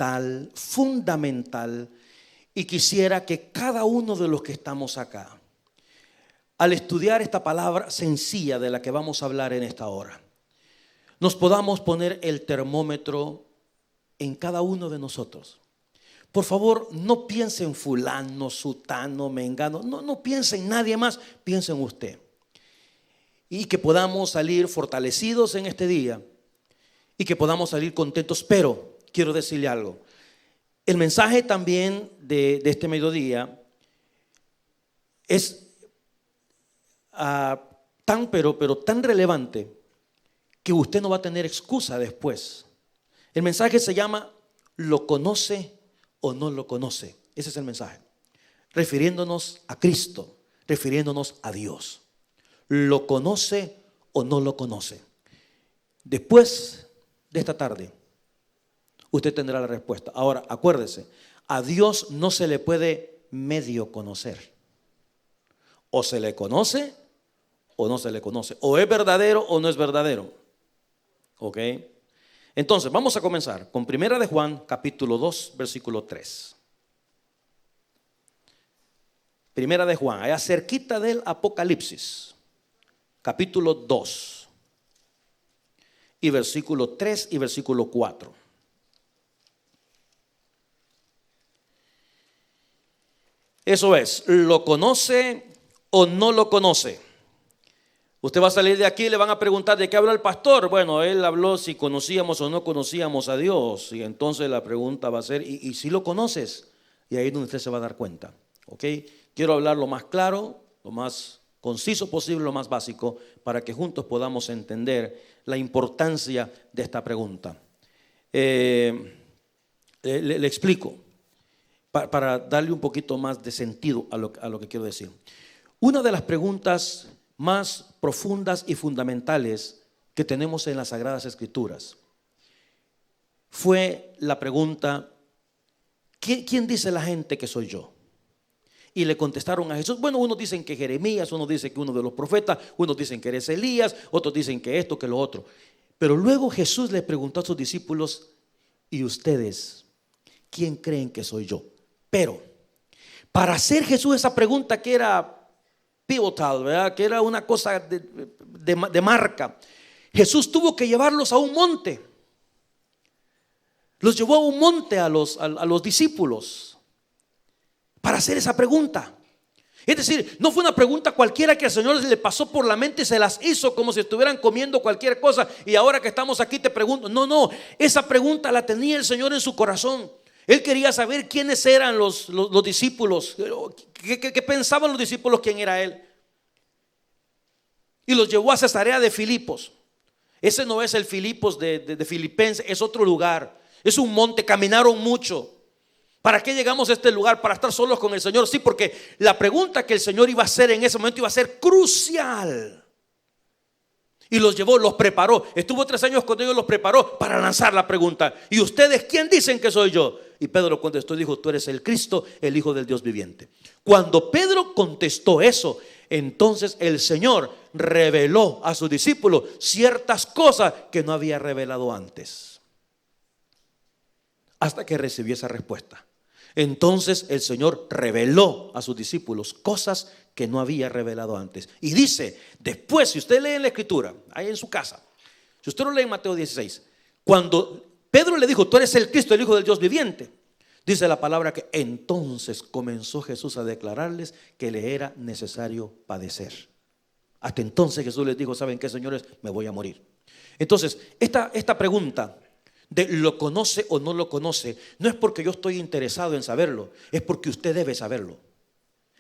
vital, fundamental, y quisiera que cada uno de los que estamos acá, al estudiar esta palabra sencilla de la que vamos a hablar en esta hora, nos podamos poner el termómetro en cada uno de nosotros. Por favor, no piense en fulano, sutano, mengano, no piense en nadie más, piense en usted. Y que podamos salir fortalecidos en este día y que podamos salir contentos. Pero quiero decirle algo, el mensaje también de este mediodía es tan relevante que usted no va a tener excusa después. El mensaje se llama ¿lo conoce o no lo conoce? Ese es el mensaje, refiriéndonos a Cristo, refiriéndonos a Dios. ¿Lo conoce o no lo conoce? Después de esta tarde usted tendrá la respuesta. Ahora, acuérdese, a Dios no se le puede medio conocer. O se le conoce o no se le conoce. O es verdadero o no es verdadero. ¿Ok? Entonces, vamos a comenzar con Primera de Juan, capítulo 2, versículo 3. Primera de Juan, allá cerquita del Apocalipsis, capítulo 2, y versículo 3 y versículo 4. Eso es, ¿lo conoce o no lo conoce? Usted va a salir de aquí y le van a preguntar ¿de qué habla el pastor? Bueno, él habló si conocíamos o no conocíamos a Dios. Y entonces la pregunta va a ser ¿y si lo conoces? Y ahí es donde usted se va a dar cuenta. ¿Ok? Quiero hablar lo más claro, lo más conciso posible, lo más básico, para que juntos podamos entender la importancia de esta pregunta. Le explico, para darle un poquito más de sentido a lo que quiero decir. Una de las preguntas más profundas y fundamentales que tenemos en las Sagradas Escrituras fue la pregunta: ¿quién dice la gente que soy yo? Y le contestaron a Jesús. Bueno, unos dicen que Jeremías, unos dicen que uno de los profetas, unos dicen que eres Elías, otros dicen que esto, que lo otro. Pero luego Jesús le preguntó a sus discípulos: ¿y ustedes quién creen que soy yo? Pero para hacer Jesús esa pregunta que era pivotal, ¿verdad? Que era una cosa de marca, Jesús tuvo que llevarlos a un monte. Los llevó a un monte a los discípulos para hacer esa pregunta. Es decir, no fue una pregunta cualquiera que al Señor le pasó por la mente y se las hizo como si estuvieran comiendo cualquier cosa. Y ahora que estamos aquí te pregunto. No, esa pregunta la tenía el Señor en su corazón. Él quería saber quiénes eran los discípulos, qué pensaban los discípulos, quién era Él. Y los llevó a Cesarea de Filipos. Ese no es el Filipos de Filipenses, es otro lugar. Es un monte, caminaron mucho. ¿Para qué llegamos a este lugar? Para estar solos con el Señor. Sí, porque la pregunta que el Señor iba a hacer en ese momento iba a ser crucial. Y los llevó, los preparó. Estuvo 3 años con ellos, los preparó para lanzar la pregunta: ¿y ustedes quién dicen que soy yo? Y Pedro contestó y dijo: tú eres el Cristo, el Hijo del Dios viviente. Cuando Pedro contestó eso, entonces el Señor reveló a sus discípulos ciertas cosas que no había revelado antes, hasta que recibió esa respuesta. Entonces el Señor reveló a sus discípulos cosas que no había revelado antes. Y dice, después, si usted lee en la Escritura, ahí en su casa, si usted lo lee en Mateo 16, cuando Pedro le dijo: tú eres el Cristo, el Hijo del Dios viviente, dice la palabra que entonces comenzó Jesús a declararles que le era necesario padecer. Hasta entonces Jesús les dijo: ¿saben qué, señores? Me voy a morir. Entonces, esta pregunta de ¿lo conoce o no lo conoce? No es porque yo estoy interesado en saberlo, es porque usted debe saberlo.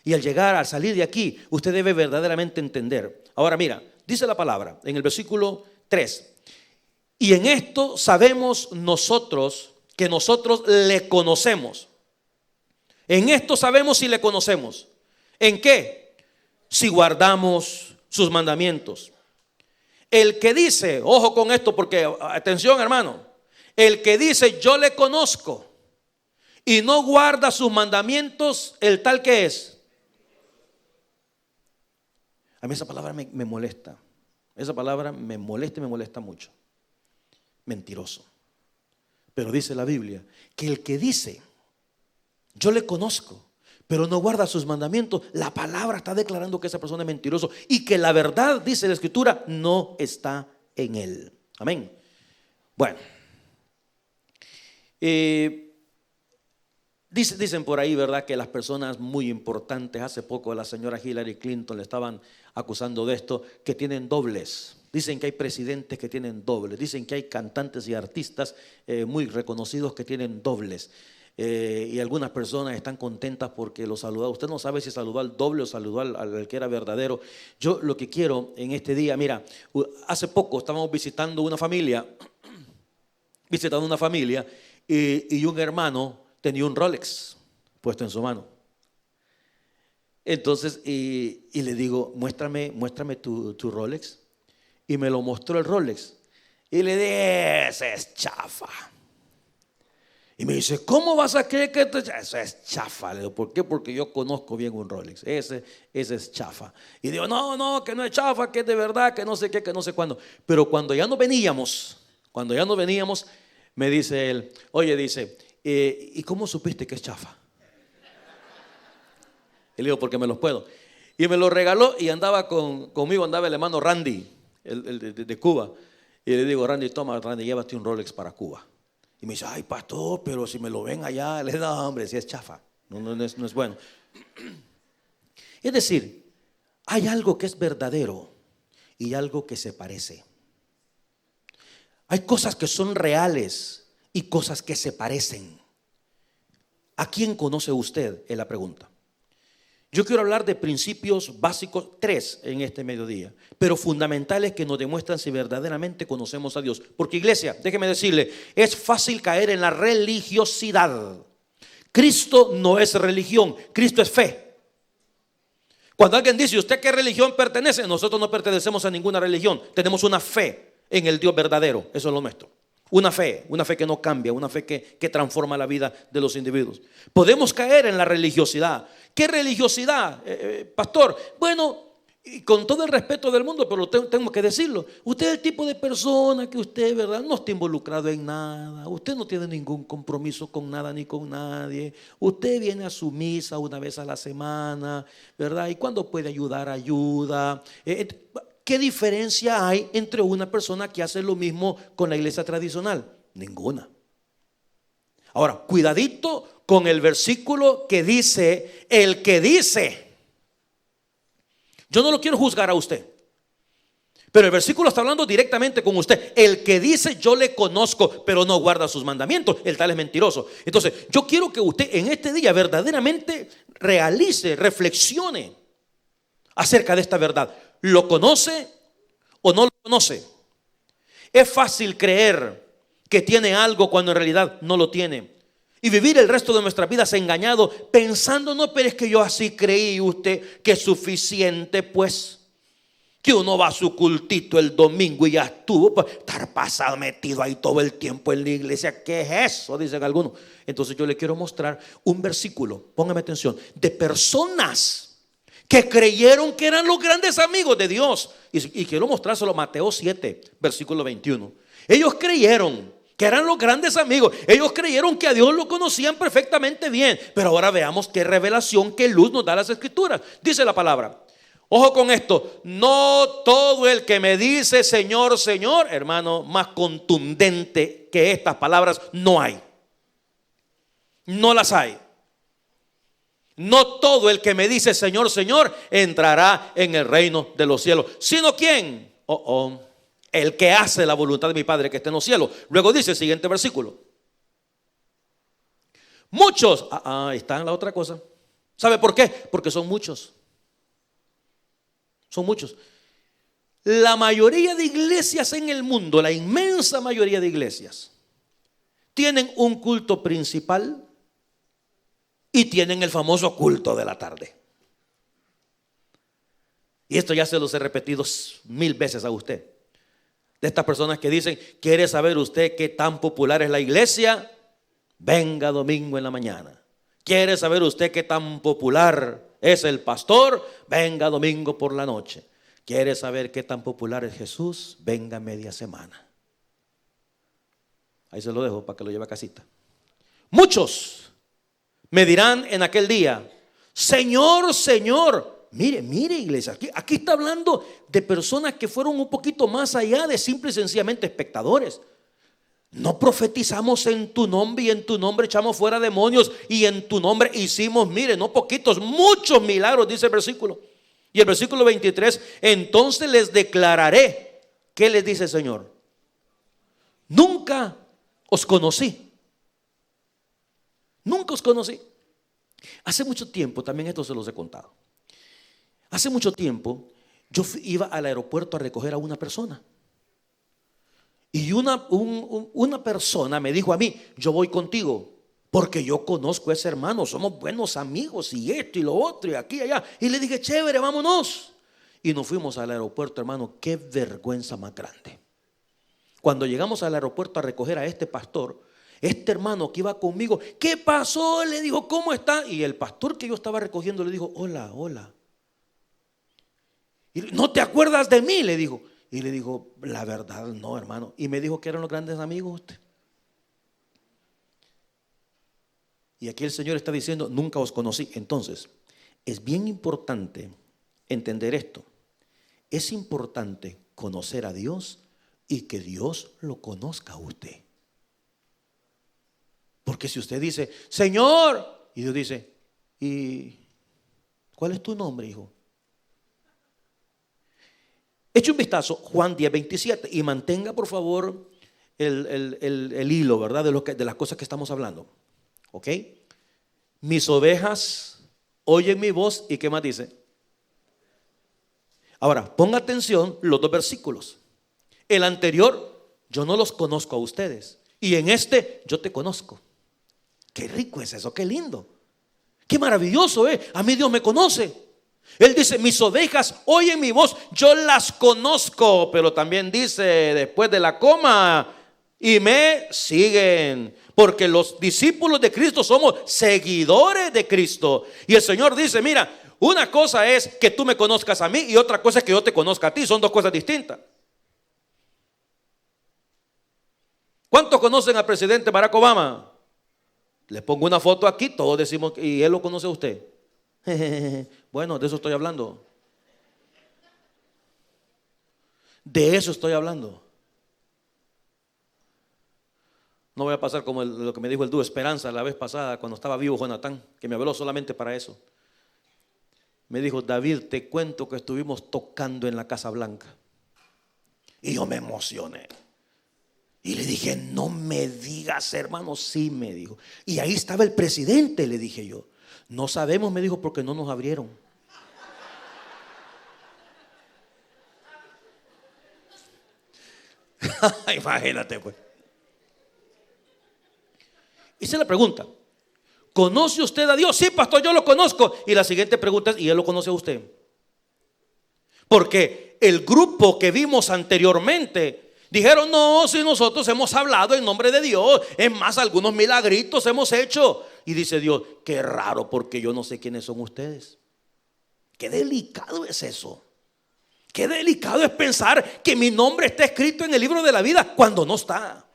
Y al salir de aquí, usted debe verdaderamente entender. Ahora mira, dice la palabra en el versículo 3: y en esto sabemos nosotros que nosotros le conocemos. En esto sabemos si le conocemos. ¿En qué? Si guardamos sus mandamientos. El que dice, ojo con esto porque, atención hermano, el que dice yo le conozco y no guarda sus mandamientos, el tal que es. A mí esa palabra me molesta. Esa palabra me molesta y me molesta mucho. Mentiroso. Pero dice la Biblia que el que dice, yo le conozco, pero no guarda sus mandamientos, la palabra está declarando que esa persona es mentiroso y que la verdad, dice la Escritura, no está en él. Amén. Bueno, dicen por ahí, ¿verdad?, que las personas muy importantes, hace poco la señora Hillary Clinton le estaban acusando de esto, que tienen dobles. Dicen que hay presidentes que tienen dobles. Dicen que hay cantantes y artistas muy reconocidos que tienen dobles. Y algunas personas están contentas porque lo saludó. Usted no sabe si saludó al doble o saludó al que era verdadero. Yo lo que quiero en este día, mira, hace poco estábamos visitando una familia y un hermano tenía un Rolex puesto en su mano. Entonces, y le digo, muéstrame tu Rolex. Y me lo mostró el Rolex. Y le dije, ese es chafa. Y me dice, ¿cómo vas a creer que eso es chafa? Le digo, ¿por qué? Porque yo conozco bien un Rolex. Ese es chafa. Y digo, no, que no es chafa, que es de verdad, que no sé qué, que no sé cuándo. Pero cuando ya nos veníamos, me dice él, oye, dice, ¿y cómo supiste que es chafa? Y le digo, porque me los puedo. Y me lo regaló y andaba conmigo, andaba el hermano Randy, el de Cuba. Y le digo, Randy, toma, Randy, llévate un Rolex para Cuba. Y me dice, ay, pastor, pero si me lo ven allá, le da hombre, si es chafa, no es bueno. Es decir, hay algo que es verdadero y algo que se parece. Hay cosas que son reales y cosas que se parecen. ¿A quién conoce usted? Es la pregunta. Yo quiero hablar de principios básicos, 3 en este mediodía, pero fundamentales que nos demuestran si verdaderamente conocemos a Dios. Porque, iglesia, déjeme decirle, es fácil caer en la religiosidad. Cristo no es religión, Cristo es fe. Cuando alguien dice, ¿usted qué religión pertenece? Nosotros no pertenecemos a ninguna religión, tenemos una fe en el Dios verdadero, eso es lo nuestro. Una fe que no cambia, una fe que transforma la vida de los individuos. Podemos caer en la religiosidad. ¿Qué religiosidad, pastor? Bueno, y con todo el respeto del mundo, pero tengo que decirlo. Usted es el tipo de persona que usted, ¿verdad?, no está involucrado en nada. Usted no tiene ningún compromiso con nada ni con nadie. Usted viene a su misa una vez a la semana, ¿verdad? Y cuando puede ayudar, ayuda. ¿Qué diferencia hay entre una persona que hace lo mismo con la iglesia tradicional? Ninguna. Ahora, cuidadito con el versículo que dice, el que dice. Yo no lo quiero juzgar a usted, pero el versículo está hablando directamente con usted. El que dice, yo le conozco, pero no guarda sus mandamientos, el tal es mentiroso. Entonces, yo quiero que usted en este día verdaderamente realice, reflexione acerca de esta verdad. ¿Lo conoce o no lo conoce? Es fácil creer que tiene algo cuando en realidad no lo tiene. Y vivir el resto de nuestras vidas engañado, pensando, no, pero es que yo así creí, usted, que es suficiente, pues. Que uno va a su cultito el domingo y ya estuvo, pues, estar pasado, metido ahí todo el tiempo en la iglesia. ¿Qué es eso? Dicen algunos. Entonces yo le quiero mostrar un versículo, póngame atención, de personas que creyeron que eran los grandes amigos de Dios. Y quiero mostrárselo, Mateo 7, versículo 21. Ellos creyeron que eran los grandes amigos. Ellos creyeron que a Dios lo conocían perfectamente bien. Pero ahora veamos qué revelación, qué luz nos da las Escrituras. Dice la palabra. Ojo con esto. No todo el que me dice Señor, Señor, hermano, más contundente que estas palabras no hay. No las hay. No todo el que me dice Señor, Señor entrará en el reino de los cielos. ¿Sino quién? El que hace la voluntad de mi Padre que está en los cielos. Luego dice el siguiente versículo. Muchos, ahí está la otra cosa. ¿Sabe por qué? Porque son muchos. Son muchos. La mayoría de iglesias en el mundo, la inmensa mayoría de iglesias, tienen un culto principal y tienen el famoso culto de la tarde. Y esto ya se los he repetido 1000 veces a usted. De estas personas que dicen, ¿quiere saber usted qué tan popular es la iglesia? Venga domingo en la mañana. ¿Quiere saber usted qué tan popular es el pastor? Venga domingo por la noche. ¿Quiere saber qué tan popular es Jesús? Venga media semana. Ahí se lo dejo para que lo lleve a casita. Muchos me dirán en aquel día: Señor, Señor. Mire, iglesia, aquí está hablando de personas que fueron un poquito más allá de simple y sencillamente espectadores. No profetizamos en tu nombre, y en tu nombre echamos fuera demonios, y en tu nombre hicimos, mire, no poquitos, muchos milagros, dice el versículo. Y el versículo 23, entonces les declararé. ¿Qué les dice el Señor? Nunca os conocí. Nunca os conocí. Hace mucho tiempo, también esto se los he contado. Hace mucho tiempo yo iba al aeropuerto a recoger a una persona. Y una persona me dijo a mí: yo voy contigo porque yo conozco a ese hermano, somos buenos amigos, y esto y lo otro, y aquí y allá. Y le dije: chévere, vámonos. Y nos fuimos al aeropuerto, hermano. Qué vergüenza más grande. Cuando llegamos al aeropuerto a recoger a este pastor, este hermano que iba conmigo: ¿qué pasó? Le dijo: ¿cómo está? Y el pastor que yo estaba recogiendo le dijo: hola, hola. Y ¿no te acuerdas de mí?, le dijo. Y le dijo: la verdad no, hermano. Y me dijo que eran los grandes amigos usted. Y aquí el Señor está diciendo: nunca os conocí. Entonces, es bien importante entender esto. Es importante conocer a Dios y que Dios lo conozca a usted. Porque si usted dice: Señor, y Dios dice: ¿y cuál es tu nombre, hijo? Eche un vistazo, Juan 10:27, y mantenga por favor el hilo, ¿verdad? De las cosas que estamos hablando. ¿Ok? Mis ovejas oyen mi voz. ¿Y qué más dice? Ahora, ponga atención los dos versículos. El anterior: yo no los conozco a ustedes. Y en este: yo te conozco. Qué rico es eso, qué lindo. Qué maravilloso, a mí Dios me conoce. Él dice: mis ovejas oyen mi voz, yo las conozco. Pero también dice después de la coma: y me siguen. Porque los discípulos de Cristo somos seguidores de Cristo. Y el Señor dice: mira, una cosa es que tú me conozcas a mí, y otra cosa es que yo te conozca a ti. Son dos cosas distintas. ¿Cuántos conocen al presidente Barack Obama? Le pongo una foto aquí, todos decimos: ¿y él lo conoce a usted? Bueno, de eso estoy hablando. De eso estoy hablando. No voy a pasar como lo que me dijo el dúo Esperanza la vez pasada, cuando estaba vivo Jonathan, que me habló solamente para eso. Me dijo: David, te cuento que estuvimos tocando en la Casa Blanca. Y yo me emocioné. Y le dije: no me digas, hermano. Sí, me dijo. Y ahí estaba el presidente, le dije yo. No sabemos, me dijo, porque no nos abrieron. Imagínate, pues. Hice la pregunta: ¿conoce usted a Dios? Sí, pastor, yo lo conozco. Y la siguiente pregunta es: ¿y él lo conoce a usted? Porque el grupo que vimos anteriormente dijeron: no, si nosotros hemos hablado en nombre de Dios, es más, algunos milagritos hemos hecho. Y dice Dios: qué raro, porque yo no sé quiénes son ustedes. Qué delicado es eso. Qué delicado es pensar que mi nombre está escrito en el libro de la vida cuando no está.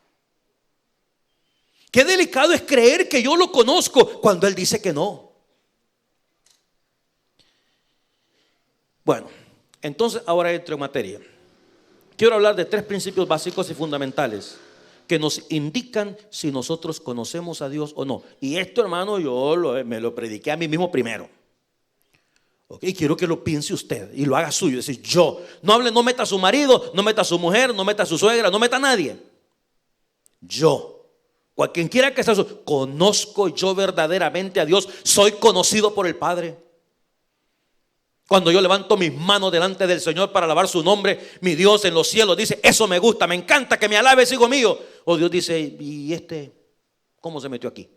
Qué delicado es creer que yo lo conozco cuando Él dice que no. Bueno, entonces ahora entro en materia. Quiero hablar de tres principios básicos y fundamentales que nos indican si nosotros conocemos a Dios o no. Y esto, hermano, me lo prediqué a mí mismo primero. Okay, quiero que lo piense usted y lo haga suyo. Es decir, yo. No meta a su marido, no meta a su mujer, no meta a su suegra, no meta a nadie. Yo. Quien quiera que sea, conozco yo verdaderamente a Dios. Soy conocido por el Padre. Cuando yo levanto mis manos delante del Señor para alabar su nombre, mi Dios en los cielos dice: eso me gusta, me encanta que me alabes, hijo mío. O Dios dice: ¿y cómo se metió aquí?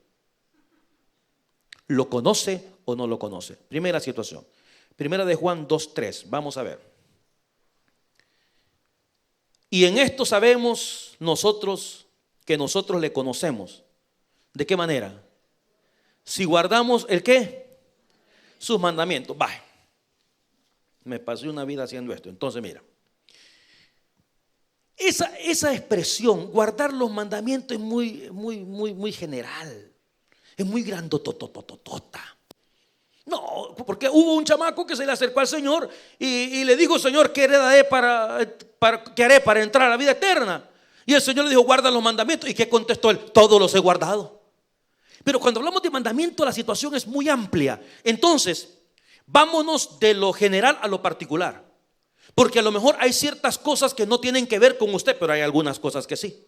¿Lo conoce o no lo conoce? Primera situación. Primera de Juan 2:3. Vamos a ver. Y en esto sabemos nosotros que nosotros le conocemos. ¿De qué manera? Si guardamos ¿el qué? Sus mandamientos. Vaya. Me pasé una vida haciendo esto. Entonces mira, Esa expresión, guardar los mandamientos, es muy general. Es muy grandotototota. No, porque hubo un chamaco que se le acercó al Señor y le dijo: Señor, ¿qué haré qué haré para entrar a la vida eterna? Y el Señor le dijo: guarda los mandamientos. ¿Y qué contestó él? Todos los he guardado. Pero cuando hablamos de mandamiento, la situación es muy amplia. Entonces, vámonos de lo general a lo particular, porque a lo mejor hay ciertas cosas que no tienen que ver con usted, pero hay algunas cosas que sí.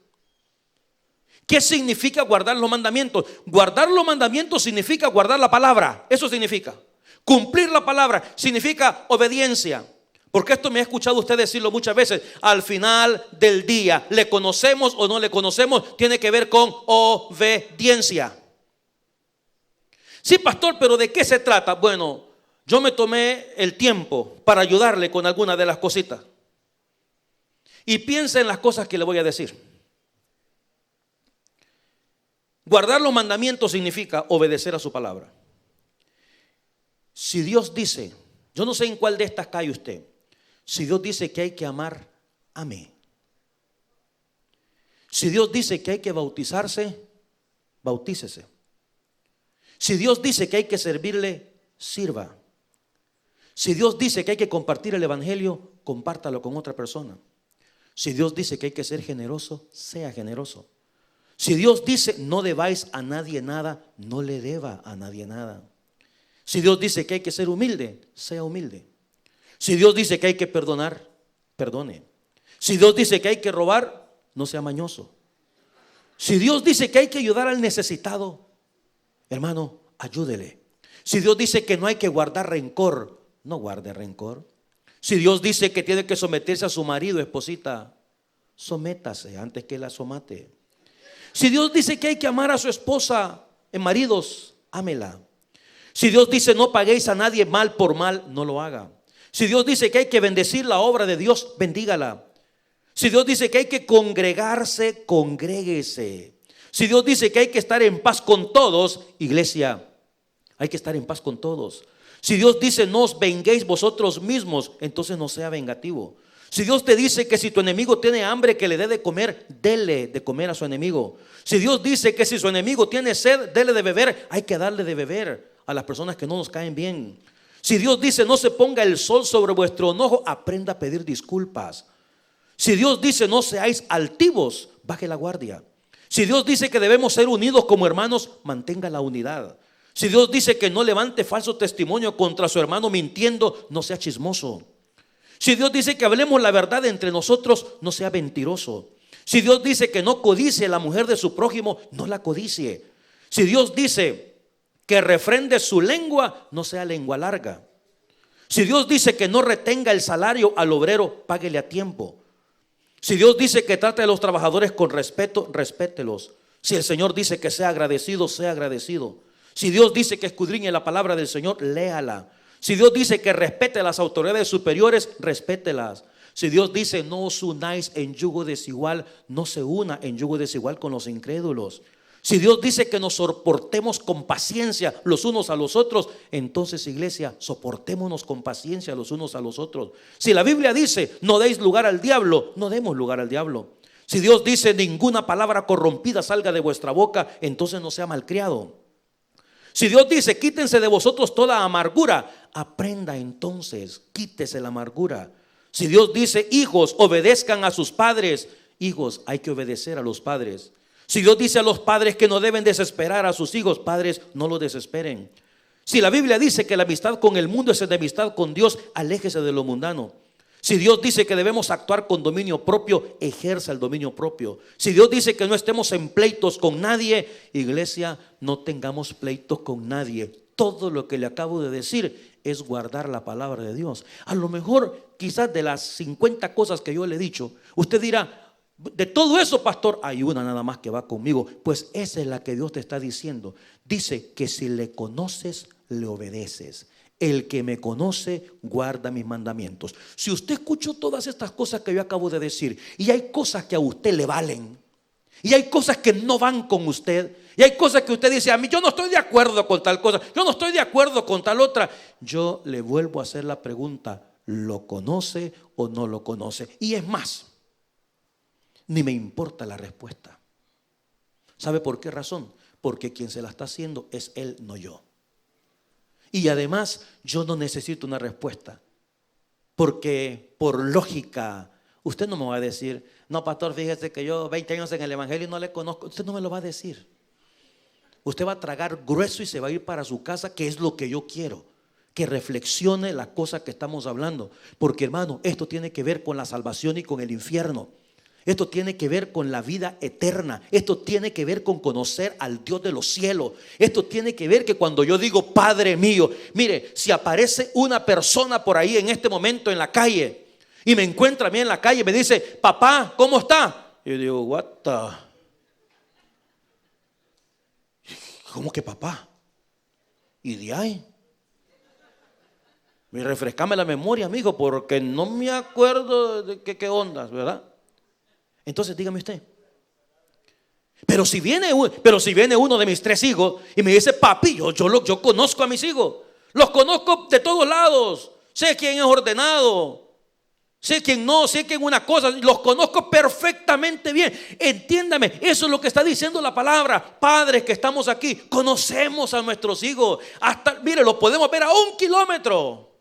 ¿Qué significa guardar los mandamientos? Guardar los mandamientos significa guardar la palabra. Eso significa cumplir la palabra, significa obediencia. Porque esto me ha escuchado usted decirlo muchas veces: al final del día, le conocemos o no le conocemos, tiene que ver con obediencia. Sí, pastor, pero ¿de qué se trata? Bueno, yo me tomé el tiempo para ayudarle con algunas de las cositas. Y piensa en las cosas que le voy a decir. Guardar los mandamientos significa obedecer a su palabra. Si Dios dice, yo no sé en cuál de estas cae usted, si Dios dice que hay que amar, ame. Si Dios dice que hay que bautizarse, bautícese. Si Dios dice que hay que servirle, sirva. Si Dios dice que hay que compartir el evangelio, compártalo con otra persona. Si Dios dice que hay que ser generoso, sea generoso. Si Dios dice no debáis a nadie nada, no le deba a nadie nada. Si Dios dice que hay que ser humilde, sea humilde. Si Dios dice que hay que perdonar, perdone. Si Dios dice que hay que robar, no sea mañoso. Si Dios dice que hay que ayudar al necesitado, hermano, ayúdele. Si Dios dice que no hay que guardar rencor, no guarde rencor. Si Dios dice que tiene que someterse a su marido, esposita, sométase antes que la somate. Si Dios dice que hay que amar a su esposa, maridos, ámela. Si Dios dice no paguéis a nadie mal por mal, no lo haga. Si Dios dice que hay que bendecir la obra de Dios, bendígala. Si Dios dice que hay que congregarse, congréguese. Si Dios dice que hay que estar en paz con todos, iglesia, hay que estar en paz con todos. Si Dios dice no os venguéis vosotros mismos, entonces no sea vengativo. Si Dios te dice que si tu enemigo tiene hambre, que le dé de comer, dele de comer a su enemigo. Si Dios dice que si su enemigo tiene sed, dele de beber, hay que darle de beber a las personas que no nos caen bien. Si Dios dice no se ponga el sol sobre vuestro enojo, aprenda a pedir disculpas. Si Dios dice no seáis altivos, baje la guardia. Si Dios dice que debemos ser unidos como hermanos, mantenga la unidad. Si Dios dice que no levante falso testimonio contra su hermano mintiendo, no sea chismoso. Si Dios dice que hablemos la verdad entre nosotros, no sea mentiroso. Si Dios dice que no codicie la mujer de su prójimo, no la codicie. Si Dios dice que refrende su lengua, no sea lengua larga. Si Dios dice que no retenga el salario al obrero, páguele a tiempo. Si Dios dice que trate a los trabajadores con respeto, respételos. Si el Señor dice que sea agradecido, sea agradecido. Si Dios dice que escudriñe la palabra del Señor, léala. Si Dios dice que respete a las autoridades superiores, respételas. Si Dios dice no os unáis en yugo desigual, no se una en yugo desigual con los incrédulos. Si Dios dice que nos soportemos con paciencia los unos a los otros, entonces, iglesia, soportémonos con paciencia los unos a los otros. Si la Biblia dice no deis lugar al diablo, no demos lugar al diablo. Si Dios dice ninguna palabra corrompida salga de vuestra boca, entonces no sea malcriado. Si Dios dice quítense de vosotros toda amargura, aprenda entonces, quítese la amargura. Si Dios dice hijos obedezcan a sus padres, hijos, hay que obedecer a los padres. Si Dios dice a los padres que no deben desesperar a sus hijos, padres, no lo desesperen. Si la Biblia dice que la amistad con el mundo es enemistad con Dios, aléjese de lo mundano. Si Dios dice que debemos actuar con dominio propio, ejerza el dominio propio. Si Dios dice que no estemos en pleitos con nadie, iglesia, no tengamos pleitos con nadie. Todo lo que le acabo de decir es guardar la palabra de Dios. A lo mejor, quizás de las 50 cosas que yo le he dicho, usted dirá, de todo eso, pastor, hay una nada más que va conmigo. Pues esa es la que Dios te está diciendo. Dice que si le conoces, le obedeces. El que me conoce guarda mis mandamientos. Si usted escuchó todas estas cosas que yo acabo de decir, y hay cosas que a usted le valen, y hay cosas que no van con usted, y hay cosas que usted dice, a mí yo no estoy de acuerdo con tal cosa, yo no estoy de acuerdo con tal otra, yo le vuelvo a hacer la pregunta, ¿lo conoce o no lo conoce? Y es más, ni me importa la respuesta. ¿Sabe por qué razón? Porque quien se la está haciendo es Él, no yo. Y además yo no necesito una respuesta, porque por lógica usted no me va a decir: no, pastor, fíjese que yo 20 años en el evangelio y no le conozco. Usted no me lo va a decir. Usted va a tragar grueso y se va a ir para su casa, que es lo que yo quiero, que reflexione la cosa que estamos hablando. Porque, hermano, esto tiene que ver con la salvación y con el infierno. Esto tiene que ver con la vida eterna. Esto tiene que ver con conocer al Dios de los cielos. Esto tiene que ver que cuando yo digo Padre mío, mire, si aparece una persona por ahí en este momento en la calle y me encuentra a mí en la calle y me dice: papá, ¿cómo está? Y yo digo: what the... ¿Cómo que papá? Y de ahí me refrescame la memoria, amigo, porque no me acuerdo de qué ondas, ¿verdad? Entonces dígame usted. Pero si viene uno de mis 3 hijos y me dice: papi, yo conozco a mis hijos, los conozco de todos lados, sé quién es ordenado, sé quién no, sé quién una cosa, los conozco perfectamente bien. Entiéndame, eso es lo que está diciendo la palabra. Padres que estamos aquí, conocemos a nuestros hijos. Hasta, mire, los podemos ver a 1 kilómetro.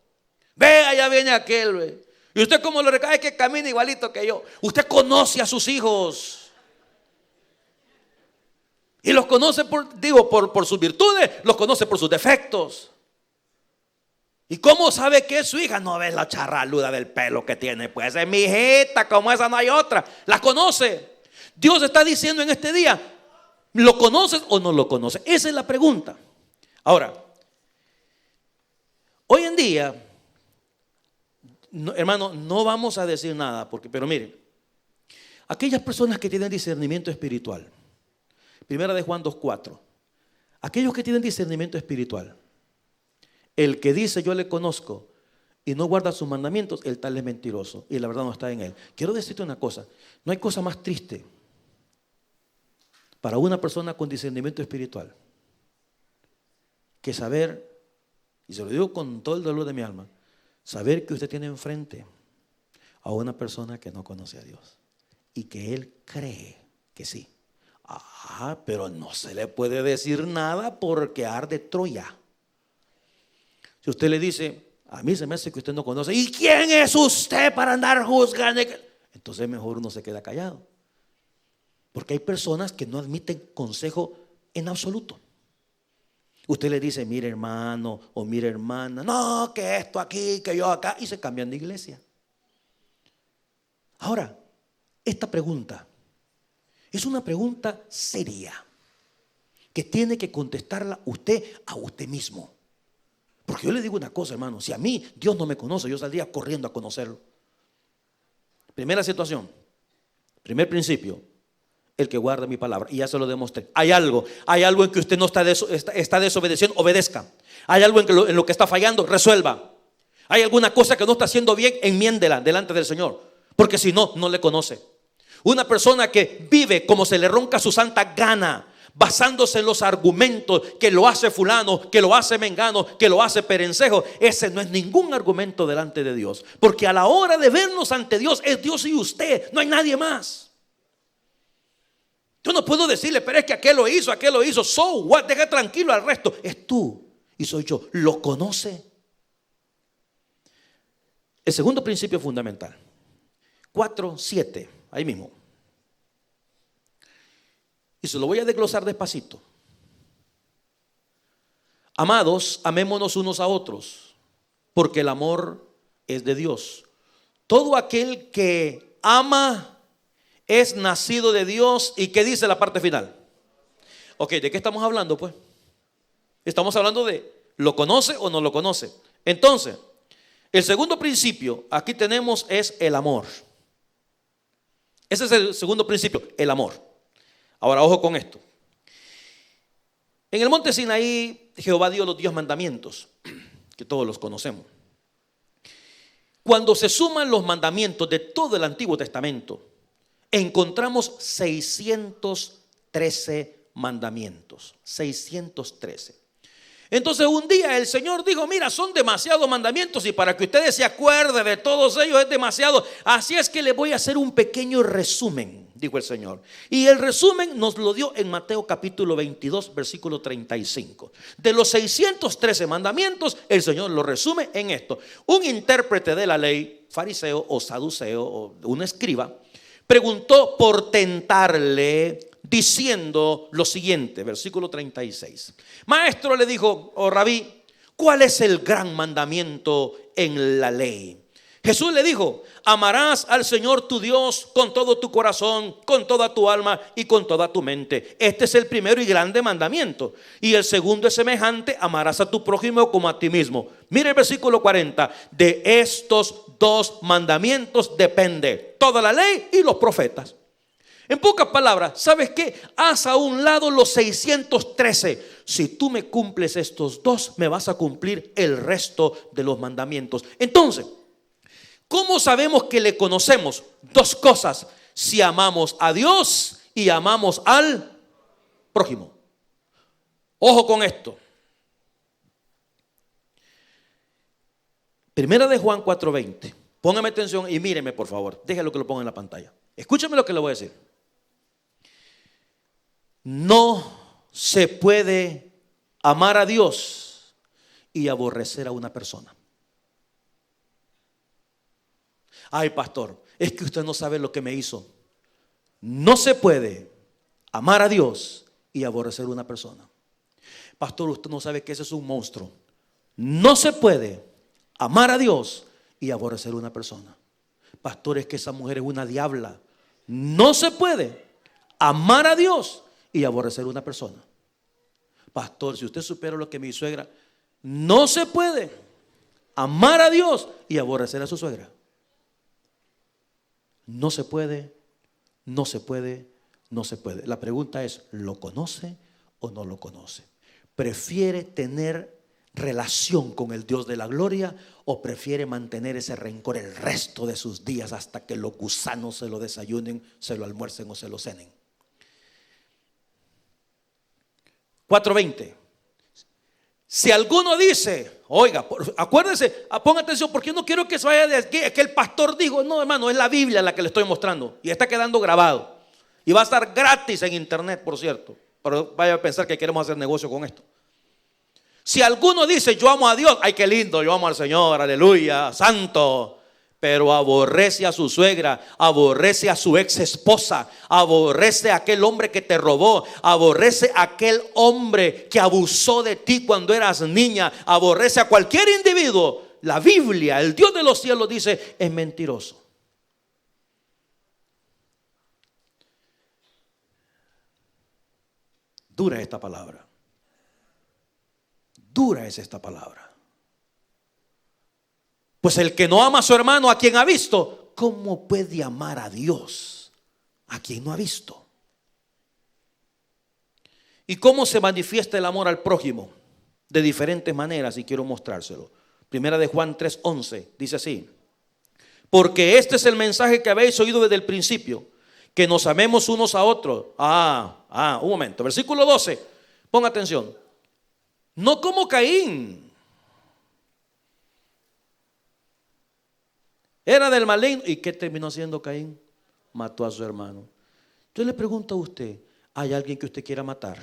Vea, ya viene aquel, ve. Y usted, como le recae, que camina igualito que yo. Usted conoce a sus hijos y los conoce por sus virtudes, los conoce por sus defectos. ¿Y cómo sabe que es su hija? No ves la charraluda del pelo que tiene, pues es mi hijita, como esa no hay otra. La conoce. Dios está diciendo en este día: ¿lo conoces o no lo conoces? Esa es la pregunta. Ahora, hoy en día, no, hermano, no vamos a decir nada, pero mire, aquellas personas que tienen discernimiento espiritual, primera de Juan 2:4, aquellos que tienen discernimiento espiritual, el que dice yo le conozco y no guarda sus mandamientos, el tal es mentiroso y la verdad no está en él. Quiero decirte una cosa: no hay cosa más triste para una persona con discernimiento espiritual que saber, y se lo digo con todo el dolor de mi alma, saber que usted tiene enfrente a una persona que no conoce a Dios y que él cree que sí. Pero no se le puede decir nada porque arde Troya. Si usted le dice: a mí se me hace que usted no conoce, ¿y quién es usted para andar juzgando? Entonces mejor uno se queda callado, porque hay personas que no admiten consejo en absoluto. Usted le dice: mire hermano o mire hermana, no, que esto aquí, que yo acá, y se cambian de iglesia. Ahora, esta pregunta es una pregunta seria que tiene que contestarla usted a usted mismo. Porque yo le digo una cosa, hermano: si a mí Dios no me conoce, yo saldría corriendo a conocerlo. Primera situación, primer principio: el que guarda mi palabra. Y ya se lo demostré. Hay algo en que usted no está desobedeciendo, obedezca. Hay algo en lo que está fallando, resuelva. Hay alguna cosa que no está haciendo bien, enmiéndela delante del Señor, porque si no, no le conoce. Una persona que vive como se le ronca su santa gana, basándose en los argumentos que lo hace fulano, que lo hace mengano, que lo hace perencejo, ese no es ningún argumento delante de Dios. Porque a la hora de vernos ante Dios, es Dios y usted, no hay nadie más. Yo no puedo decirle: pero es que aquel lo hizo, so what, deja tranquilo al resto. Es tú y soy yo. ¿Lo conoce? El segundo principio fundamental, 4:7, ahí mismo. Y se lo voy a desglosar despacito. Amados, amémonos unos a otros, porque el amor es de Dios. Todo aquel que ama es nacido de Dios. ¿Y qué dice la parte final? Ok, ¿de qué estamos hablando pues? Estamos hablando de ¿lo conoce o no lo conoce? Entonces, el segundo principio aquí tenemos es el amor. Ese es el segundo principio, el amor. Ahora, ojo con esto. En el monte Sinaí, Jehová dio los 10 mandamientos, que todos los conocemos. Cuando se suman los mandamientos de todo el Antiguo Testamento, encontramos 613 mandamientos. 613. Entonces un día el Señor dijo: mira, son demasiados mandamientos y para que ustedes se acuerden de todos ellos es demasiado. Así es que les voy a hacer un pequeño resumen dijo el Señor. Y el resumen nos lo dio en Mateo capítulo 22, versículo 35. De los 613 mandamientos, el Señor lo resume en esto. Un intérprete de la ley, fariseo o saduceo o un escriba, preguntó por tentarle, diciendo lo siguiente, versículo 36. Maestro, le dijo, o rabí, ¿cuál es el gran mandamiento en la ley? Jesús le dijo, amarás al Señor tu Dios con todo tu corazón, con toda tu alma y con toda tu mente. Este es el primero y grande mandamiento. Y el segundo es semejante, amarás a tu prójimo como a ti mismo. Mire el versículo 40. De estos dos mandamientos depende toda la ley y los profetas. En pocas palabras, ¿sabes qué? Haz a un lado los 613. Si tú me cumples estos dos, me vas a cumplir el resto de los mandamientos. Entonces, ¿cómo sabemos que le conocemos? Dos cosas: si amamos a Dios y amamos al prójimo. Ojo con esto. Primera de Juan 4:20. Póngame atención y míreme, por favor. Déjalo que lo ponga en la pantalla. Escúchame lo que le voy a decir. No se puede amar a Dios y aborrecer a una persona. Ay, pastor, es que usted no sabe lo que me hizo. No se puede amar a Dios y aborrecer a una persona. Pastor, usted no sabe que ese es un monstruo. No se puede amar a Dios y aborrecer a una persona. Pastor, es que esa mujer es una diabla. No se puede amar a Dios y aborrecer a una persona. Pastor, si usted supiera lo que mi suegra, no se puede amar a Dios y aborrecer a su suegra. No se puede, no se puede, no se puede. La pregunta es, ¿lo conoce o no lo conoce? ¿Prefiere tener relación con el Dios de la gloria o prefiere mantener ese rencor el resto de sus días hasta que los gusanos se lo desayunen, se lo almuercen o se lo cenen? 4:20. Si alguno dice, oiga, acuérdense, ponga atención, porque yo no quiero que se vaya de aquí, es que el pastor dijo, no, hermano, es la Biblia la que le estoy mostrando y está quedando grabado y va a estar gratis en internet, por cierto, pero vaya a pensar que queremos hacer negocio con esto. Si alguno dice, yo amo a Dios, ay, qué lindo, yo amo al Señor, aleluya, santo, pero aborrece a su suegra, aborrece a su ex esposa, aborrece a aquel hombre que te robó, aborrece a aquel hombre que abusó de ti cuando eras niña, aborrece a cualquier individuo. La Biblia, el Dios de los cielos dice, es mentiroso. Dura es esta palabra. Dura es esta palabra. Pues el que no ama a su hermano, a quien ha visto, ¿cómo puede amar a Dios a quien no ha visto? ¿Y cómo se manifiesta el amor al prójimo? De diferentes maneras, y quiero mostrárselo. Primera de Juan 3:11 dice así: porque este es el mensaje que habéis oído desde el principio, que nos amemos unos a otros. Un momento, versículo 12, ponga atención. No como Caín, era del maligno. ¿Y qué terminó haciendo Caín? Mató a su hermano. Yo le pregunto a usted, ¿hay alguien que usted quiera matar?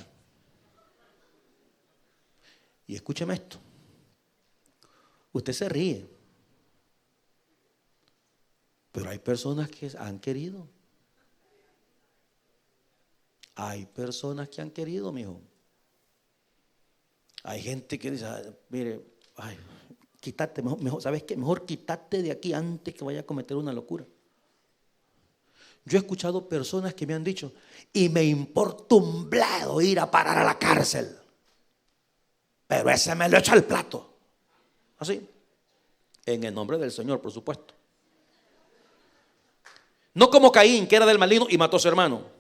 Y escúcheme esto. Usted se ríe, pero hay personas que han querido. Hay personas que han querido, mijo. Hay gente que dice, mire, quítate, mejor, ¿sabes qué? Mejor quítate de aquí antes que vaya a cometer una locura. Yo he escuchado personas que me han dicho, y me importa un bledo ir a parar a la cárcel, pero ese me lo echa al plato. Así, en el nombre del Señor, por supuesto. No como Caín, que era del maligno y mató a su hermano.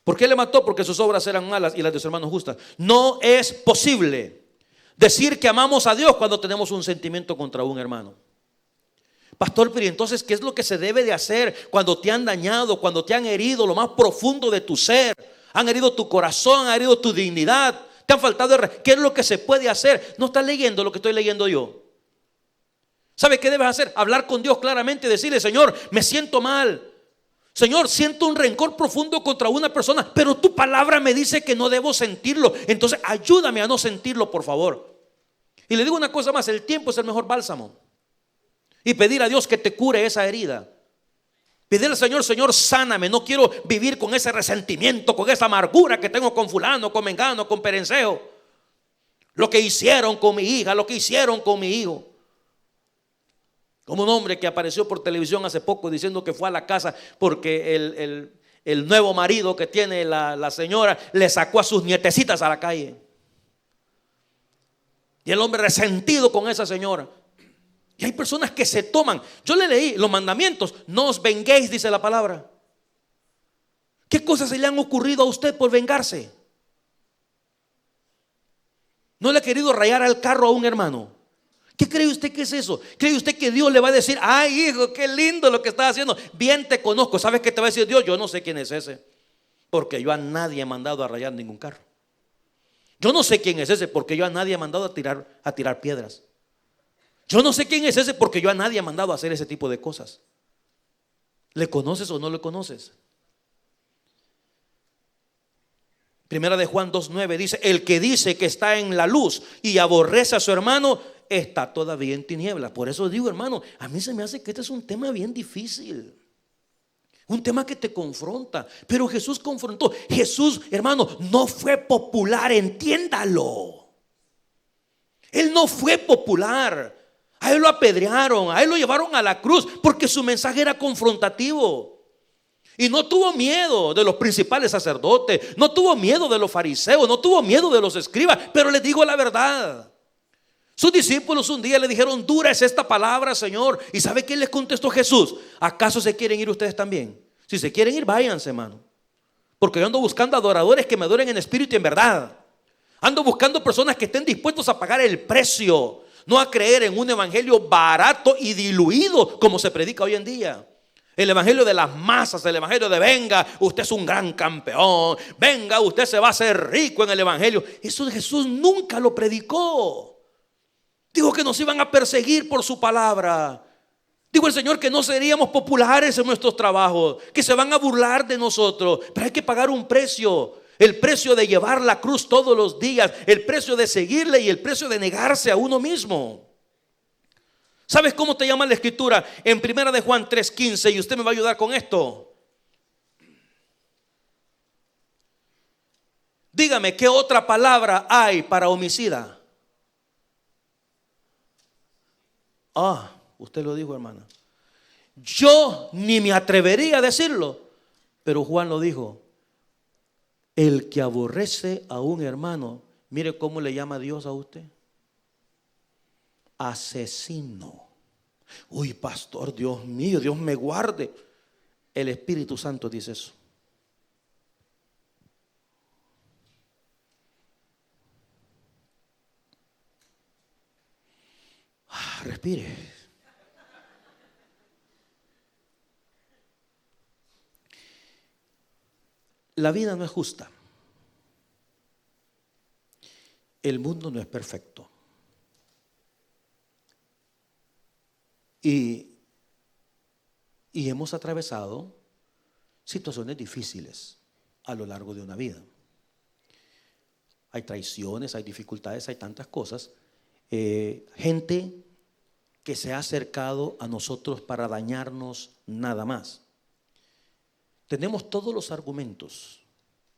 ¿Por qué le mató? Porque sus obras eran malas y las de su hermano justas. No es posible decir que amamos a Dios cuando tenemos un sentimiento contra un hermano. Pastor, pero entonces, ¿qué es lo que se debe de hacer cuando te han dañado, cuando te han herido lo más profundo de tu ser? Han herido tu corazón, han herido tu dignidad, te han faltado ¿qué es lo que se puede hacer? No estás leyendo lo que estoy leyendo yo. ¿Sabes qué debes hacer? Hablar con Dios claramente y decirle, Señor, me siento mal. Señor, siento un rencor profundo contra una persona, pero tu palabra me dice que no debo sentirlo. Entonces ayúdame a no sentirlo, por favor. Y le digo una cosa más, el tiempo es el mejor bálsamo. Y pedir a Dios que te cure esa herida. Pedirle al Señor, Señor, sáname. No quiero vivir con ese resentimiento, con esa amargura que tengo con fulano, con mengano, con perenceo. Lo que hicieron con mi hija, lo que hicieron con mi hijo. Como un hombre que apareció por televisión hace poco diciendo que fue a la casa porque el nuevo marido que tiene la señora le sacó a sus nietecitas a la calle. Y el hombre resentido con esa señora. Y hay personas que se toman. Yo le leí los mandamientos. No os venguéis, dice la palabra. ¿Qué cosas se le han ocurrido a usted por vengarse? ¿No le ha querido rayar al carro a un hermano? ¿Qué cree usted que es eso? ¿Cree usted que Dios le va a decir, ay hijo, qué lindo lo que estás haciendo? Bien te conozco. ¿Sabes qué te va a decir Dios? Yo no sé quién es ese, porque yo a nadie he mandado a rayar ningún carro. Yo no sé quién es ese, porque yo a nadie he mandado a tirar piedras. Yo no sé quién es ese, porque yo a nadie he mandado a hacer ese tipo de cosas. ¿Le conoces o no le conoces? Primera de Juan 2:9 dice, el que dice que está en la luz y aborrece a su hermano, está todavía en tinieblas. Por eso digo, hermano, a mí se me hace que este es un tema bien difícil. Un tema que te confronta. Pero Jesús confrontó. Jesús, hermano, no fue popular, entiéndalo. Él no fue popular. A él lo apedrearon, a él lo llevaron a la cruz porque su mensaje era confrontativo. Y no tuvo miedo de los principales sacerdotes, no tuvo miedo de los fariseos, no tuvo miedo de los escribas. Pero les digo la verdad. Sus discípulos un día le dijeron, dura es esta palabra, Señor. ¿Y sabe qué les contestó Jesús? ¿Acaso se quieren ir ustedes también? Si se quieren ir, váyanse, hermano. Porque yo ando buscando adoradores que me adoren en espíritu y en verdad. Ando buscando personas que estén dispuestos a pagar el precio, no a creer en un evangelio barato y diluido como se predica hoy en día. El evangelio de las masas, el evangelio de venga, usted es un gran campeón, venga, usted se va a hacer rico en el evangelio. Eso Jesús nunca lo predicó. Dijo que nos iban a perseguir por su palabra. Dijo el Señor que no seríamos populares en nuestros trabajos, que se van a burlar de nosotros. Pero hay que pagar un precio. El precio de llevar la cruz todos los días, el precio de seguirle y el precio de negarse a uno mismo. ¿Sabes cómo te llama la escritura? En primera de Juan 3:15, y usted me va a ayudar con esto. Dígame, ¿qué otra palabra hay para homicida? Usted lo dijo, hermana. Yo ni me atrevería a decirlo, pero Juan lo dijo. El que aborrece a un hermano, mire cómo le llama Dios a usted. Asesino. Uy, pastor, Dios mío, Dios me guarde. El Espíritu Santo dice eso. Respire. La vida no es justa. El mundo no es perfecto. Y hemos atravesado situaciones difíciles a lo largo de una vida. Hay traiciones, hay dificultades, hay tantas cosas. Gente que se ha acercado a nosotros para dañarnos nada más. Tenemos todos los argumentos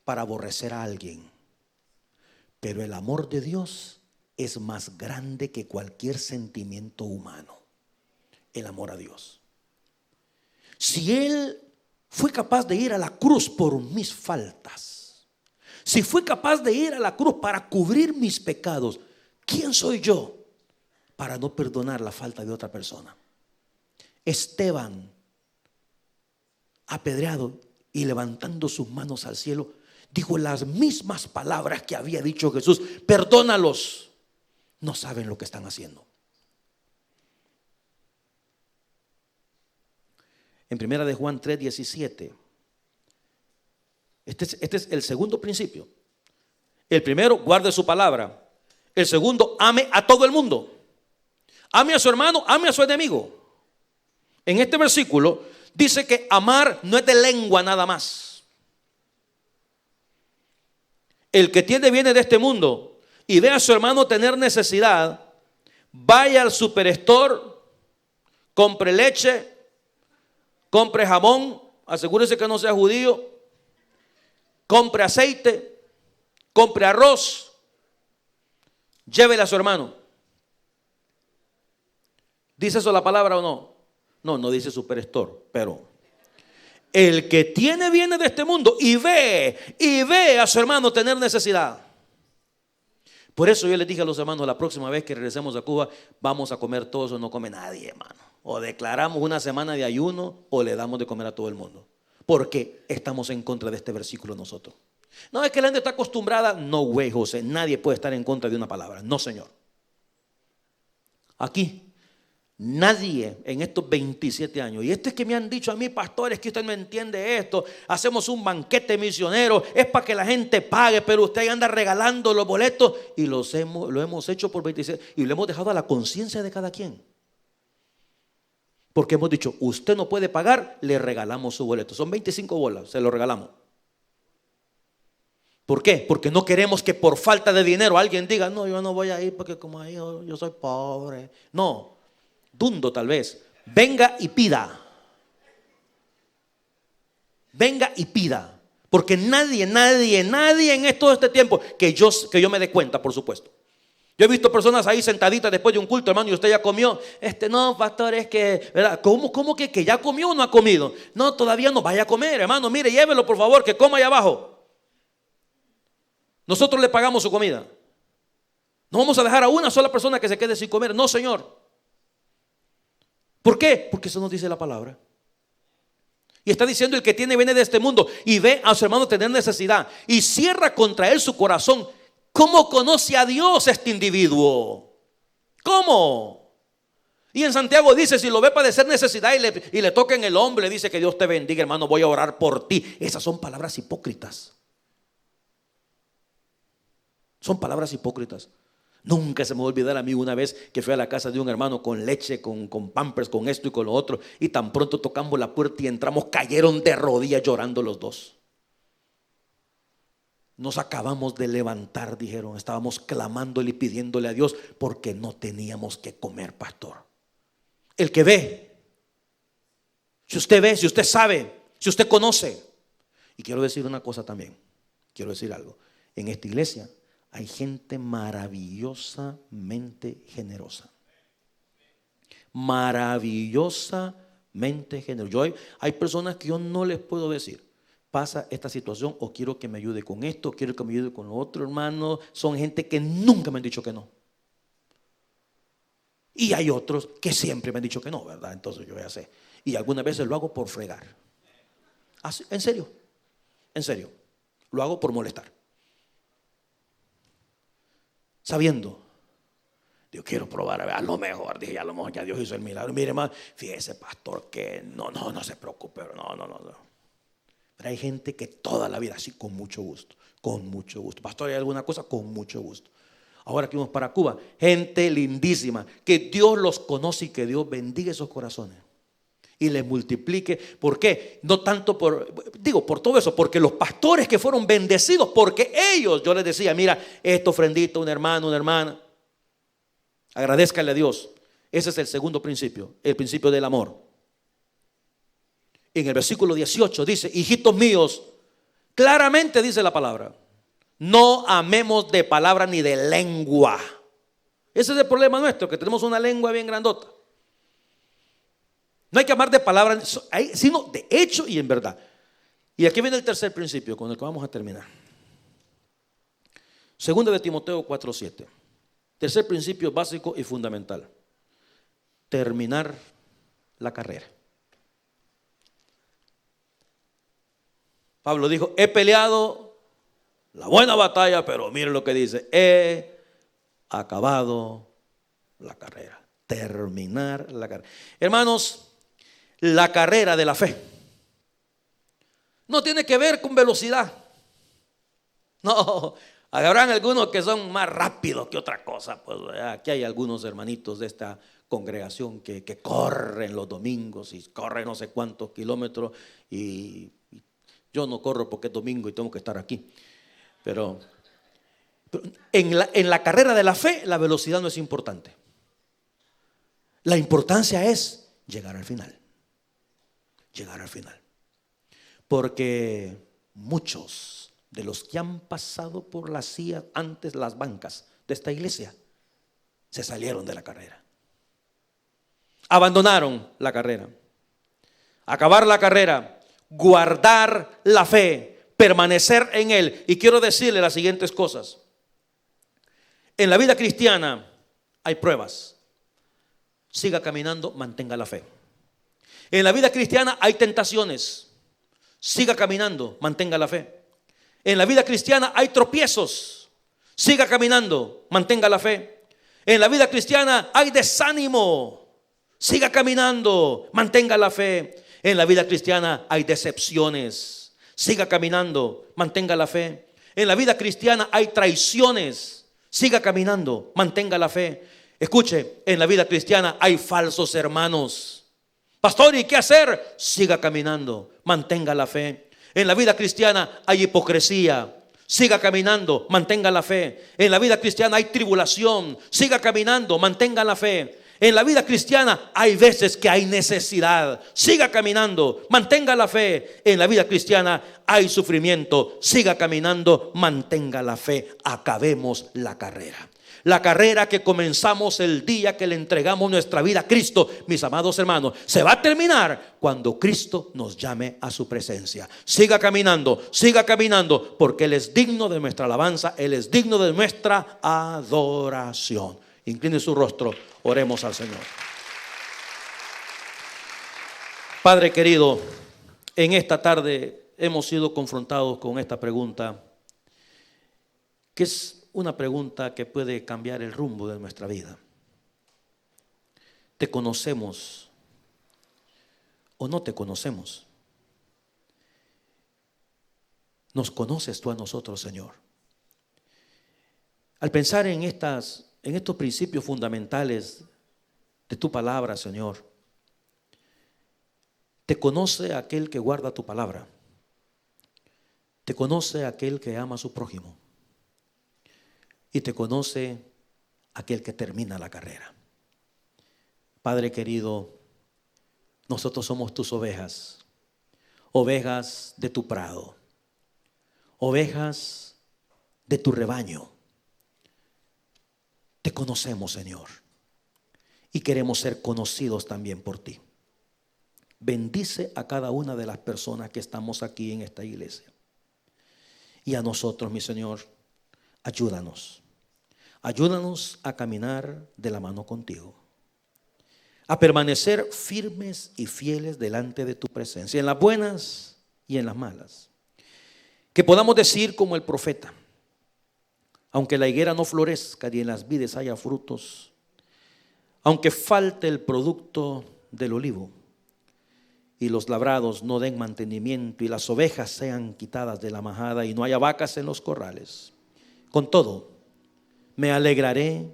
para aborrecer a alguien, pero el amor de Dios es más grande que cualquier sentimiento humano. El amor a Dios. Si Él fue capaz de ir a la cruz por mis faltas, si fue capaz de ir a la cruz para cubrir mis pecados, ¿quién soy yo para no perdonar la falta de otra persona? Esteban, apedreado y levantando sus manos al cielo, dijo las mismas palabras que había dicho Jesús: perdónalos, no saben lo que están haciendo. En primera de Juan 3:17, este es el segundo principio. El primero, guarde su palabra. El segundo, ame a todo el mundo. Ame a su hermano, ame a su enemigo. En este versículo dice que amar no es de lengua nada más. El que tiene bienes de este mundo y ve a su hermano tener necesidad, vaya al superstore, compre leche, compre jamón, asegúrese que no sea judío, compre aceite, compre arroz, llévele a su hermano. ¿Dice eso la palabra o no? No, no dice superstore, pero el que tiene bienes de este mundo y ve a su hermano tener necesidad. Por eso yo les dije a los hermanos, la próxima vez que regresemos a Cuba, vamos a comer todos o no come nadie, hermano. O declaramos una semana de ayuno o le damos de comer a todo el mundo. Porque estamos en contra de este versículo nosotros. No es que la gente está acostumbrada. No, güey, José, nadie puede estar en contra de una palabra. No, señor. Aquí nadie en estos 27 años, y esto es que me han dicho a mí, pastores, que usted no entiende esto, hacemos un banquete misionero, es para que la gente pague, pero usted anda regalando los boletos, y lo hemos hecho por 27, y lo hemos dejado a la conciencia de cada quien. Porque hemos dicho, usted no puede pagar, le regalamos su boleto, son 25 bolas, se lo regalamos. ¿Por qué? Porque no queremos que por falta de dinero alguien diga, no, yo no voy a ir porque como ahí yo soy pobre. No. Dundo tal vez, venga y pida. Venga y pida. Porque nadie en todo este tiempo, que yo me dé cuenta, por supuesto. Yo he visto personas ahí sentaditas después de un culto, hermano, y usted ya comió. No, pastor, es que, ¿verdad? ¿Cómo que ya comió o no ha comido? No, todavía no, vaya a comer, hermano, mire, llévelo por favor, que coma allá abajo. Nosotros le pagamos su comida. No vamos a dejar a una sola persona que se quede sin comer, no, señor. ¿Por qué? Porque eso nos dice la palabra. Y está diciendo, el que tiene bienes de este mundo y ve a su hermano tener necesidad y cierra contra él su corazón. ¿Cómo conoce a Dios este individuo? ¿Cómo? Y en Santiago dice, si lo ve padecer necesidad y le toca en el hombro, le dice que Dios te bendiga, hermano, voy a orar por ti. Esas son palabras hipócritas. Son palabras hipócritas. Nunca se me va a olvidar a mí una vez que fui a la casa de un hermano con leche, con pampers, con esto y con lo otro, y tan pronto tocamos la puerta y entramos, cayeron de rodillas llorando los dos. Nos acabamos de levantar, dijeron, estábamos clamándole y pidiéndole a Dios porque no teníamos que comer, pastor. El que ve, si usted sabe, si usted conoce. Y quiero decir una cosa también, quiero decir algo, en esta iglesia hay gente maravillosamente generosa. Maravillosamente generosa. Hay personas que yo no les puedo decir, pasa esta situación o quiero que me ayude con esto, o quiero que me ayude con lo otro, hermano. Son gente que nunca me han dicho que no. Y hay otros que siempre me han dicho que no, ¿verdad? Entonces yo ya sé. Y algunas veces lo hago por fregar. ¿Así? ¿En serio? En serio. Lo hago por molestar. Sabiendo, yo quiero probar, a lo mejor, dije, a lo mejor ya Dios hizo el milagro. Mire, hermano, fíjese, pastor, que no se preocupe, no. Pero hay gente que toda la vida, así, con mucho gusto. Pastor, ¿hay alguna cosa? Con mucho gusto. Ahora que vamos para Cuba, gente lindísima, que Dios los conoce y que Dios bendiga esos corazones y les multiplique. ¿Por qué? No tanto por todo eso, porque los pastores que fueron bendecidos, porque ellos, yo les decía, mira, esta ofrendita, un hermano, una hermana, agradézcale a Dios. Ese es el segundo principio, el principio del amor. En el versículo 18 dice, hijitos míos, claramente dice la palabra, no amemos de palabra ni de lengua. Ese es el problema nuestro, que tenemos una lengua bien grandota. No hay que amar de palabra, sino de hecho y en verdad. Y aquí viene el tercer principio con el que vamos a terminar. Segundo de Timoteo 4:7. Tercer principio básico y fundamental. Terminar la carrera. Pablo dijo, he peleado la buena batalla, pero miren lo que dice, he acabado la carrera. Terminar la carrera. Hermanos, la carrera de la fe no tiene que ver con velocidad. No, Habrán algunos que son más rápidos que otra cosa. Pues aquí hay algunos hermanitos de esta congregación que corren los domingos y corren no sé cuántos kilómetros. Y yo no corro porque es domingo y tengo que estar aquí. Pero en la carrera de la fe, la velocidad no es importante. La importancia es llegar al final. Llegar al final. Porque muchos de los que han pasado por las sillas antes, las bancas de esta iglesia, se salieron de la carrera. Abandonaron la carrera. Acabar la carrera, guardar la fe, permanecer en él. Y quiero decirle las siguientes cosas. En la vida cristiana hay pruebas. Siga caminando, mantenga la fe. En la vida cristiana hay tentaciones. Siga caminando, mantenga la fe. En la vida cristiana hay tropiezos. Siga caminando, mantenga la fe. En la vida cristiana hay desánimo. Siga caminando, mantenga la fe. En la vida cristiana hay decepciones. Siga caminando, mantenga la fe. En la vida cristiana hay traiciones. Siga caminando, mantenga la fe. Escuche, en la vida cristiana hay falsos hermanos. Pastor, ¿y qué hacer? Siga caminando, mantenga la fe. En la vida cristiana hay hipocresía. Siga caminando, mantenga la fe. En la vida cristiana hay tribulación. Siga caminando, mantenga la fe. En la vida cristiana hay veces que hay necesidad. Siga caminando, mantenga la fe. En la vida cristiana hay sufrimiento. Siga caminando, mantenga la fe. Acabemos la carrera. La carrera que comenzamos el día que le entregamos nuestra vida a Cristo, mis amados hermanos, se va a terminar cuando Cristo nos llame a su presencia. Siga caminando, porque Él es digno de nuestra alabanza, Él es digno de nuestra adoración. Incline su rostro, oremos al Señor. Padre querido, en esta tarde hemos sido confrontados con esta pregunta, que es una pregunta que puede cambiar el rumbo de nuestra vida. ¿Te conocemos o no te conocemos? ¿Nos conoces tú a nosotros, Señor? Al pensar en estos principios fundamentales de tu palabra, Señor, te conoce aquel que guarda tu palabra. Te conoce aquel que ama a su prójimo. Y te conoce aquel que termina la carrera. Padre querido, nosotros somos tus ovejas, ovejas de tu prado, ovejas de tu rebaño. Te conocemos, Señor, y queremos ser conocidos también por ti. Bendice a cada una de las personas que estamos aquí en esta iglesia. Y a nosotros, mi Señor, ayúdanos a caminar de la mano contigo, a permanecer firmes y fieles delante de tu presencia, en las buenas y en las malas. Que podamos decir como el profeta: aunque la higuera no florezca ni en las vides haya frutos, aunque falte el producto del olivo y los labrados no den mantenimiento y las ovejas sean quitadas de la majada y no haya vacas en los corrales, con todo me alegraré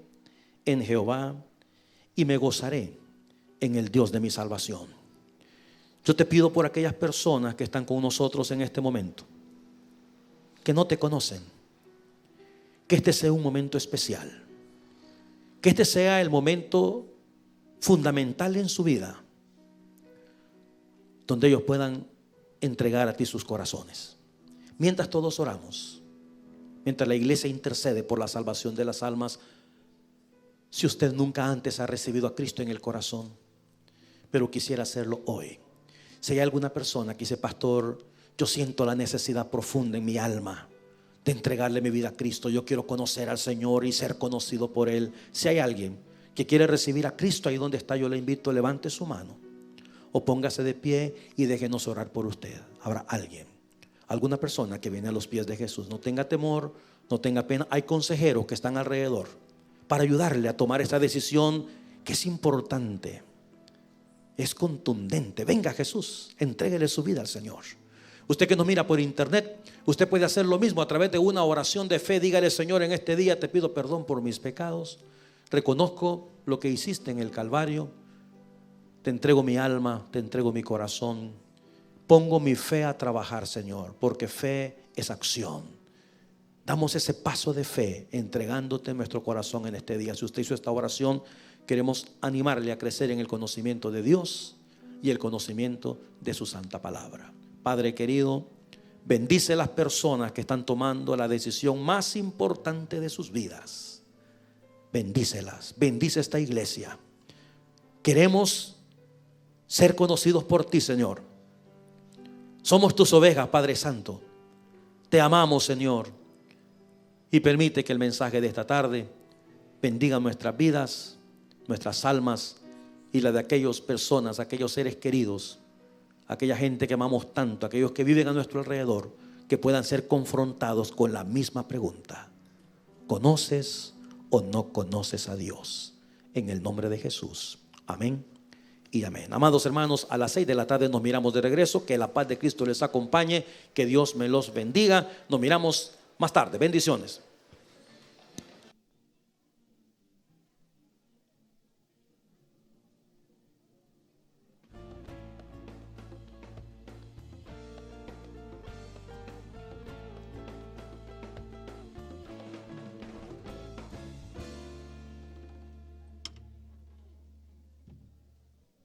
en Jehová y me gozaré en el Dios de mi salvación. Yo te pido por aquellas personas que están con nosotros en este momento, que no te conocen, que este sea un momento especial, que este sea el momento fundamental en su vida, donde ellos puedan entregar a ti sus corazones. Mientras todos oramos, mientras la iglesia intercede por la salvación de las almas, si usted nunca antes ha recibido a Cristo en el corazón, pero quisiera hacerlo hoy. Si hay alguna persona que dice: pastor, yo siento la necesidad profunda en mi alma de entregarle mi vida a Cristo, yo quiero conocer al Señor y ser conocido por Él. Si hay alguien que quiere recibir a Cristo, ahí donde está, yo le invito, levante su mano o póngase de pie y déjenos orar por usted. Habrá alguna persona que viene a los pies de Jesús. No tenga temor, no tenga pena. Hay consejeros que están alrededor para ayudarle a tomar esta decisión que es importante, es contundente. Venga Jesús, entréguele su vida al Señor. Usted que nos mira por internet, usted puede hacer lo mismo a través de una oración de fe. Dígale: Señor, en este día te pido perdón por mis pecados. Reconozco lo que hiciste en el Calvario. Te entrego mi alma, te entrego mi corazón. Pongo mi fe a trabajar, Señor, porque fe es acción. Damos ese paso de fe entregándote nuestro corazón en este día. Si usted hizo esta oración, queremos animarle a crecer en el conocimiento de Dios y el conocimiento de su santa palabra. Padre querido, bendice a las personas que están tomando la decisión más importante de sus vidas. Bendícelas, bendice esta iglesia. Queremos ser conocidos por ti, Señor. Somos tus ovejas, Padre Santo. Te amamos, Señor. Y permite que el mensaje de esta tarde bendiga nuestras vidas, nuestras almas y la de aquellas personas, aquellos seres queridos, aquella gente que amamos tanto, aquellos que viven a nuestro alrededor, que puedan ser confrontados con la misma pregunta: ¿conoces o no conoces a Dios? En el nombre de Jesús. Amén y amén. Amados hermanos, a las 6 de la tarde nos miramos de regreso. Que la paz de Cristo les acompañe. Que Dios me los bendiga. Nos miramos más tarde. Bendiciones.